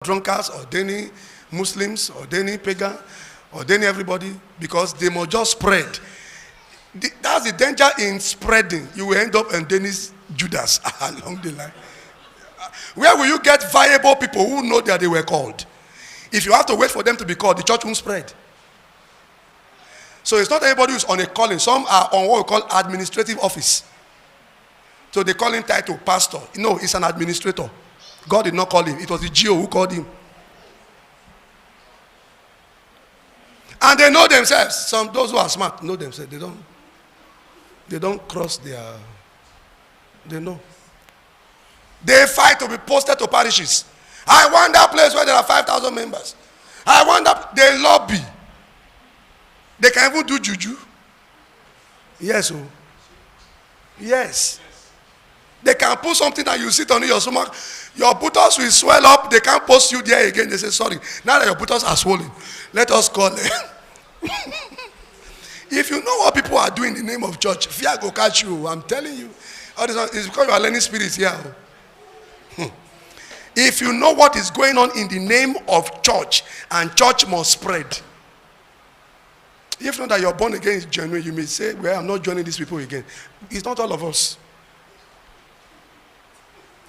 drunkards, ordaining Muslims, ordaining pagan, ordaining everybody, because they must just spread. That's the danger in spreading. You will end up ordaining Judas along the line. Where will you get viable people who know that they were called? If you have to wait for them to be called, the church won't spread. So it's not everybody who's on a calling. Some are on what we call administrative office. So they call him title pastor. No, he's an administrator. God did not call him. It was the GO who called him. And they know themselves. Those who are smart know themselves. They don't cross their. They know. They fight to be posted to parishes. I want that place where there are 5,000 members. I want that. They lobby. They can even do juju. Yes, oh. Yes. They can put something that you sit on your stomach. Your buttocks will swell up. They can't post you there again. They say, sorry. Now that your buttocks are swollen, let us call them. If you know what people are doing in the name of church, fear go catch you. I'm telling you. It's because you are learning spirits here. If you know what is going on in the name of church, and church must spread. If not that you're born again is genuine, you may say, well, I'm not joining these people again. It's not all of us.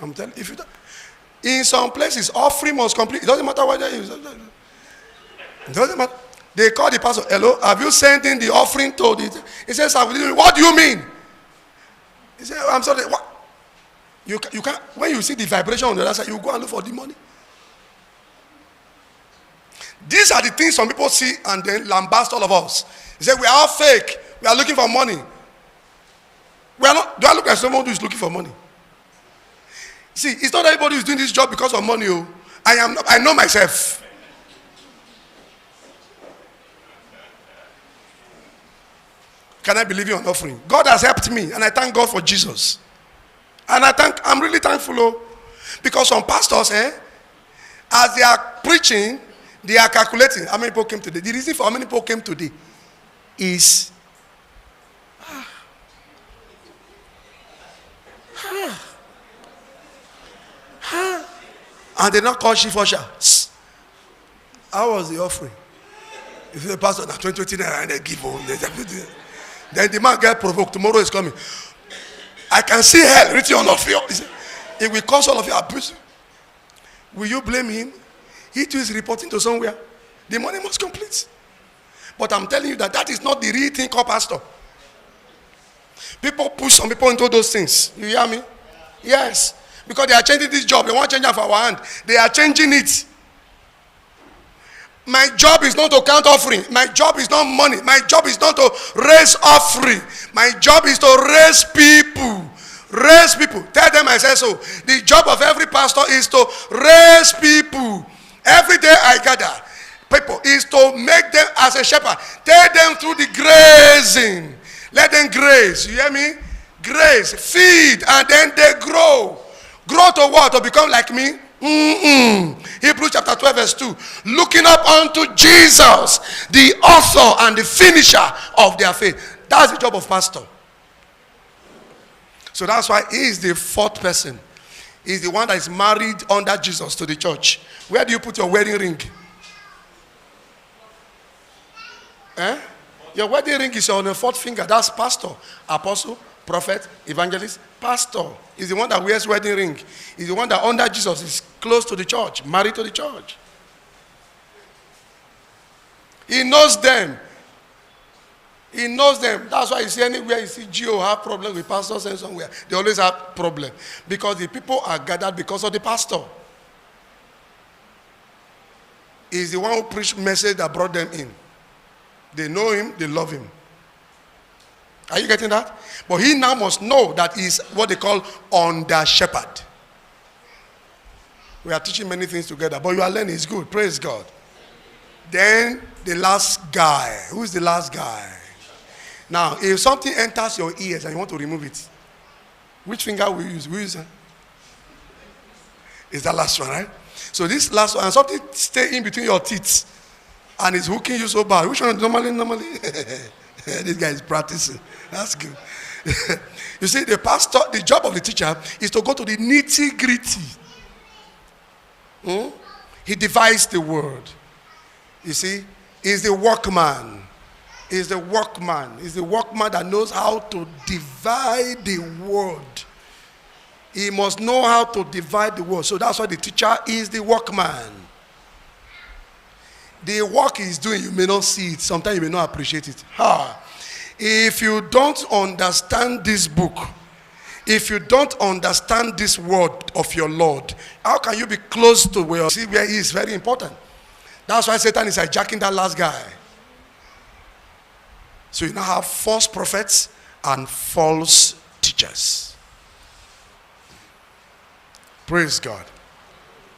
I'm telling you, in some places, offering must complete. It doesn't matter whether it doesn't matter. They call the pastor, hello, have you sent in the offering to the... He says, what do you mean? He said, I'm sorry, what? You can't, when you see the vibration on the other side, you go and look for the money. These are the things some people see and then lambast all of us. They say, we are fake. We are looking for money. We are not. Do I look like someone who is looking for money? See, it's not everybody who is doing this job because of money. Oh. I know myself. Can I believe you on offering? God has helped me, and I thank God for Jesus. And I'm really thankful, oh, because some pastors, as they are preaching, they are calculating how many people came today. The reason for how many people came today is and they not call chief usher. How was the offering? If the pastor na 20 naira and they give then the man get provoked. Tomorrow is coming. I can see hell written on all of you. It will cause all of you abuse. Will you blame him? He too is reporting to somewhere. The money must complete. But I'm telling you that is not the real thing called pastor. People push some people into those things. You hear me? Yes. Because they are changing this job. They want to change it for our hand. They are changing it. My job is not to count offering. My job is not money. My job is not to raise offering. My job is to raise people. Raise people. Tell them I said so. The job of every pastor is to raise people. Every day I gather people is to make them as a shepherd. Take them through the grazing. Let them graze. You hear me? Graze. Feed. And then they grow. Grow to what? To become like me? Hebrews chapter 12 verse 2. Looking up unto Jesus, the author and the finisher of their faith. That's the job of pastor. So that's why he is the fourth person. He's the one that is married under Jesus to the church. Where do you put your wedding ring? Your wedding ring is on the fourth finger. That's pastor, apostle, prophet, evangelist. Pastor is the one that wears wedding ring. Is the one that under Jesus is close to the church, married to the church. He knows them. He knows them. That's why you see anywhere you see GO have problem with pastors and somewhere, they always have problem. Because the people are gathered because of the pastor. He's the one who preached message that brought them in. They know him, they love him. Are you getting that? But he now must know that he's what they call under shepherd. We are teaching many things together, but you are learning. It's good. Praise God. Then the last guy. Who is the last guy? Now, if something enters your ears and you want to remove it, which finger will you use? We use is that last one, right? So this last one, and something stay in between your teeth and it's hooking you so bad. Which one normally? This guy is practicing. That's good. You see, the pastor, the job of the teacher is to go to the nitty-gritty. He divides the word. You see, he's the workman. He's the workman. He's the workman that knows how to divide the word. He must know how to divide the word. So that's why the teacher is the workman. The work he's doing, you may not see it. Sometimes you may not appreciate it. If you don't understand this book, if you don't understand this word of your Lord, how can you be close to where he is? Very important. That's why Satan is hijacking that last guy. So you now have false prophets and false teachers. Praise God.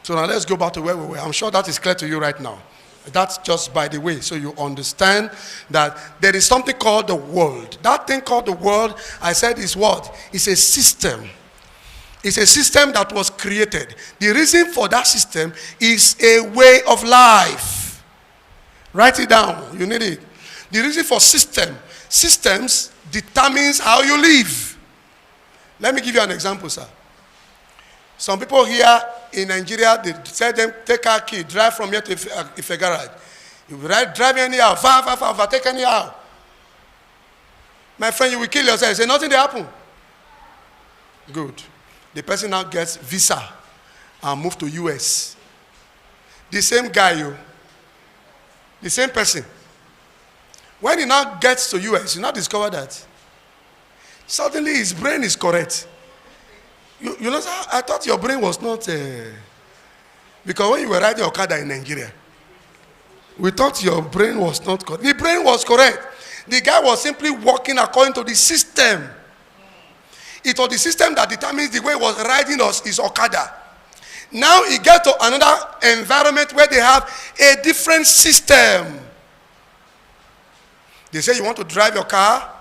So now let's go back to where we were. I'm sure that is clear to you right now. That's just by the way, so you understand that there is something called the world. That thing called the world, I said, is what? It's a system. It's a system that was created. The reason for that system is a way of life. Write it down. You need it. The reason for systems determines how you live. Let me give you an example, sir. Some people here in Nigeria, they tell them, take our key, drive from here to Ife garage. You drive anyhow, take anyhow. My friend, you will kill yourself. Say, nothing will happen. Good. The person now gets visa and move to US. The same guy, the same person. When he now gets to US, you now discover that suddenly his brain is correct. You know, I thought your brain was not... because when you were riding Okada in Nigeria, we thought your brain was not correct. The brain was correct. The guy was simply working according to the system. It was the system that determines the way he was riding his Okada. Now he gets to another environment where they have a different system. They say you want to drive your car,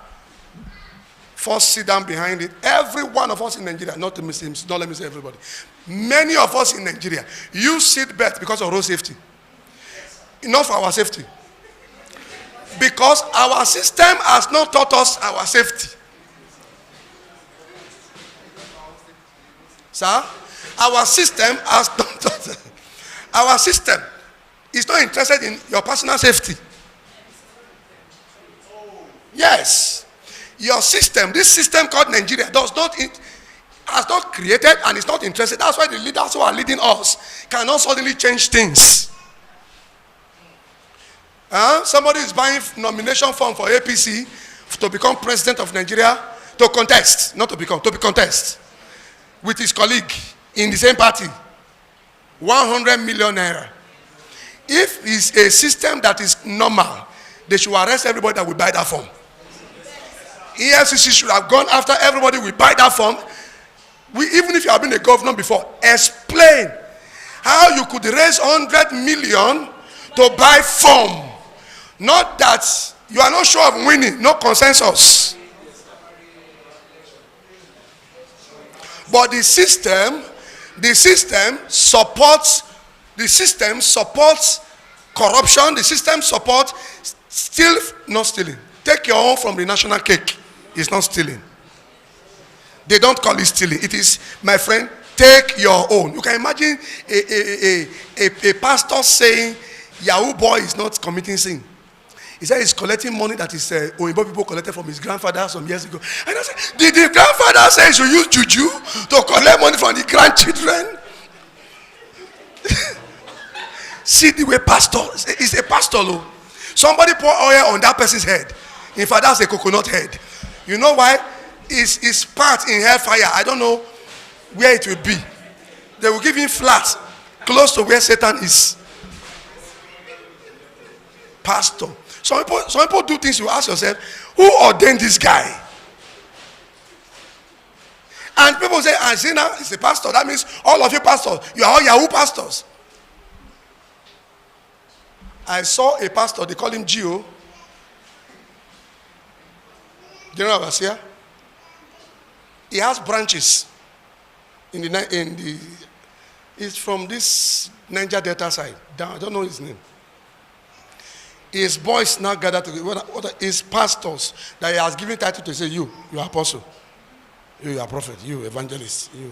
first sit down behind it. Every one of us in Nigeria, not the Muslims, don't let me say everybody. Many of us in Nigeria use seat belt because of road safety. Not for our safety. Because our system has not taught us our safety. Sir? Our system has not taught us. Our system is not interested in your personal safety. Yes. Your system, this system called Nigeria, has not created and is not interested. That's why the leaders who are leading us cannot suddenly change things. Somebody is buying nomination form for APC to become president of Nigeria, to contest, not to become, to be contest with his colleague in the same party. 100 million naira. If it's a system that is normal, they should arrest everybody that will buy that form. EFCC should have gone after everybody will buy that form. Even if you have been a governor before, explain how you could raise 100 million to buy form. Not that you are not sure of winning, no consensus. But the system supports corruption. The system supports not stealing. Take your own from the national cake. It's not stealing. They don't call it stealing. It is, my friend, take your own. You can imagine a pastor saying, Yahoo boy is not committing sin. He said he's collecting money that is Oyibo people collected from his grandfather some years ago. And I said, did the grandfather say he should use juju to collect money from the grandchildren? See the way pastor, he's a pastor, though. Somebody pour oil on that person's head. In fact, that's a coconut head. You know why? It's part in hellfire. I don't know where it will be. They will give him flat, close to where Satan is. Pastor. Some people do things, you ask yourself, who ordained this guy? And people say, I see now, he's a pastor. That means all of you pastors, you are all Yahoo pastors. I saw a pastor, they call him Gio. General Abasia. He has branches in the he's from this Niger Delta side. I don't know his name. His boys now gathered together. His pastors that he has given title to say, you are apostle, you are prophet, you evangelist, you.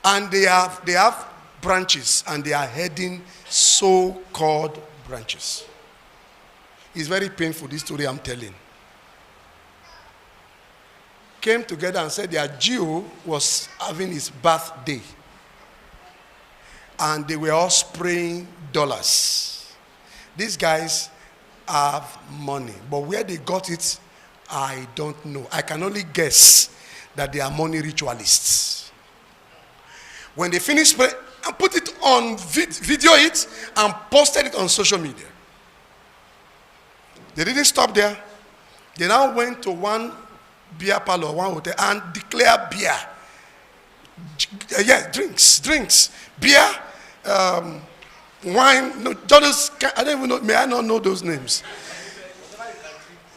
And they have branches and they are heading so-called branches. It's very painful, this story I'm telling. Came together and said their Geo was having his birthday. And they were all spraying dollars. These guys have money. But where they got it, I don't know. I can only guess that they are money ritualists. When they finished spraying, and put it on video it and posted it on social media. They didn't stop there. They now went to one beer parlor, one hotel, and declared beer. Drinks. Beer, wine. No, I don't even know. May I not know those names?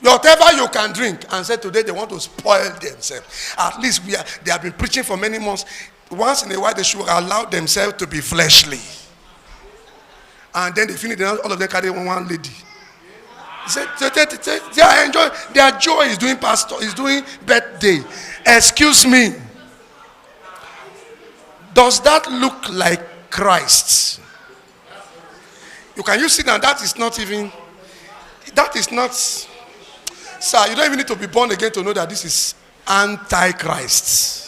Whatever you can drink. And said today they want to spoil themselves. At least they have been preaching for many months. Once in a while they should allow themselves to be fleshly. And then they finish, all of them carry one lady. They are enjoying, their joy is doing birthday. Excuse me. Does that look like Christ? You see that that is not, sir, you don't even need to be born again to know that this is antichrist.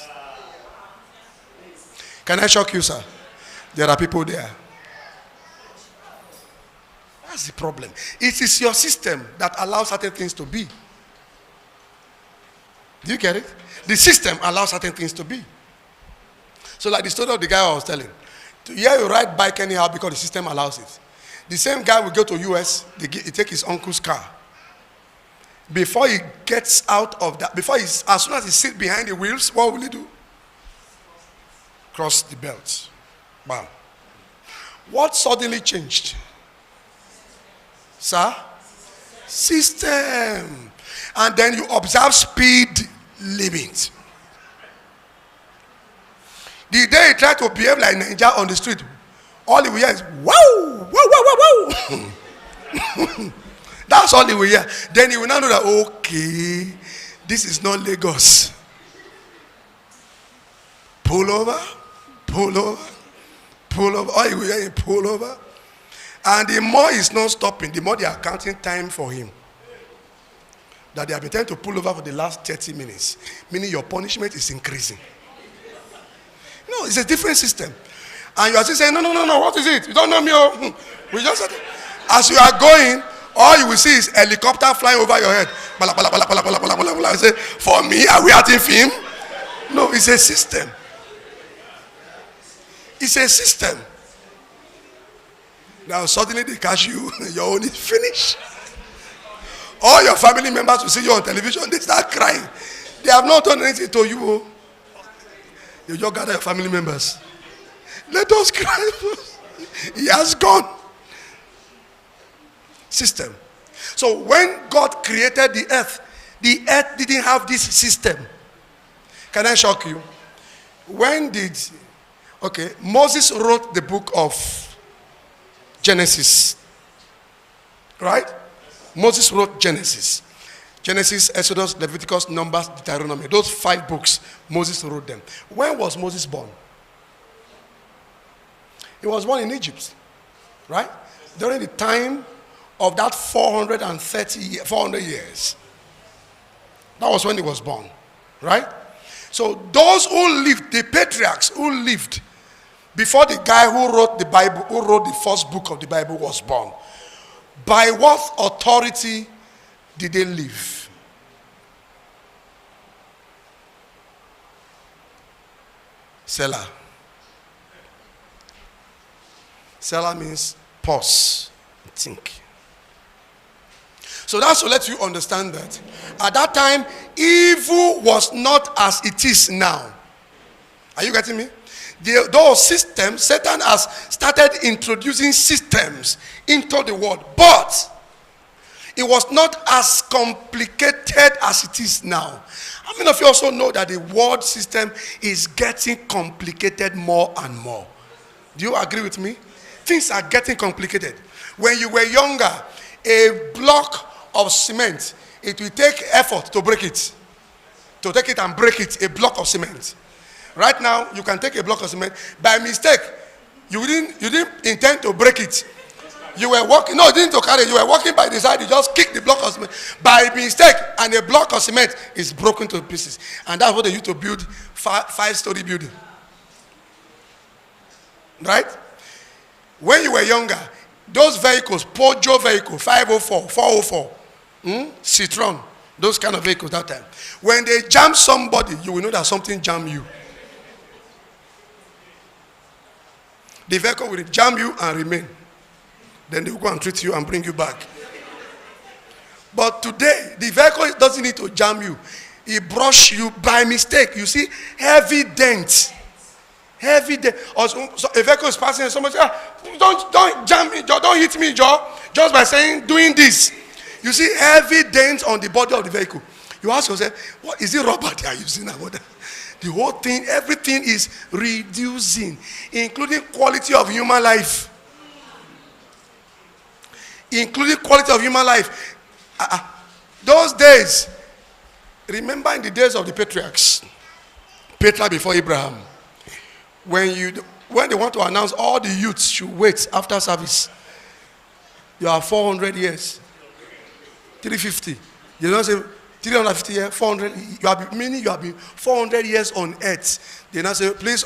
Can I shock you, sir? There are people there. That's the problem. It is your system that allows certain things to be. Do you get it? The system allows certain things to be. So like the story of the guy I was telling. Here you ride bike anyhow because the system allows it. The same guy will go to US, he take his uncle's car. Before he gets out of that, as soon as he sits behind the wheels, what will he do? Cross the belt. Bam. What suddenly changed? Sir? System. And then you observe speed limit. The day he tried to behave like Ninja on the street, all he will hear is, wow, wow, wow, wow, wow. That's all he will hear. Then he will now know that, okay, this is not Lagos. Pull over. Pull over. Pull over. All he will hear is pull over. And the more he's not stopping, the more they are counting time for him. That they have been trying to pull over for the last 30 minutes. Meaning your punishment is increasing. No, it's a different system. And you are still saying, no, what is it? You don't know me. Oh. We just said, as you are going, all you will see is helicopter flying over your head. I say, for me, are we acting film? No, it's a system. It's a system. Now suddenly they catch you, your own is finished. All your family members will see you on television, they start crying. They have not done anything to you. You just gather your family members. Let us cry. He has gone. System. So when God created the earth didn't have this system. Can I shock you? Moses wrote the book of Genesis. Right? Moses wrote Genesis. Genesis, Exodus, Leviticus, Numbers, Deuteronomy. Those 5 books, Moses wrote them. When was Moses born? He was born in Egypt. Right? During the time of that 400 years. That was when he was born. Right? So those who lived, the patriarchs who lived before the guy who wrote the Bible, who wrote the first book of the Bible was born, by what authority did they live? Selah. Selah means pause, think. So that's to let you understand that at that time, evil was not as it is now. Are you getting me? Those systems, Satan has started introducing systems into the world, but it was not as complicated as it is now. How many of you also know that the world system is getting complicated more and more? Do you agree with me? Things are getting complicated. When you were younger, a block of cement, it will take effort to break it. To take it and break it, a block of cement. Right now, you can take a block of cement. By mistake, You didn't intend to break it. You were walking, no, you didn't to carry it. You were walking by the side, you just kick the block of cement by mistake, and the block of cement is broken to pieces. And that's what they used to build five-story building. Right? When you were younger, those vehicles, Peugeot vehicle, 504, 404, Citroen, those kind of vehicles that time. When they jam somebody, you will know that something jammed you. The vehicle will jam you and remain. Then they will go and treat you and bring you back. But today, the vehicle doesn't need to jam you. It brush you by mistake. You see, heavy dent. Heavy dent. Or so a vehicle is passing and somebody says, don't jam me, Joe. Don't hit me, Joe. Just by saying, doing this. You see heavy dents on the body of the vehicle. You ask yourself, what is it rubber they are using about that? The whole thing, everything is reducing, including quality of human life. Including quality of human life. Those days, remember in the days of the patriarchs, Petra before Abraham, when they want to announce all the youths should wait after service, you are 400 years, 350. You don't say 350 years, 400. Meaning you have been 400 years on earth. They now say, please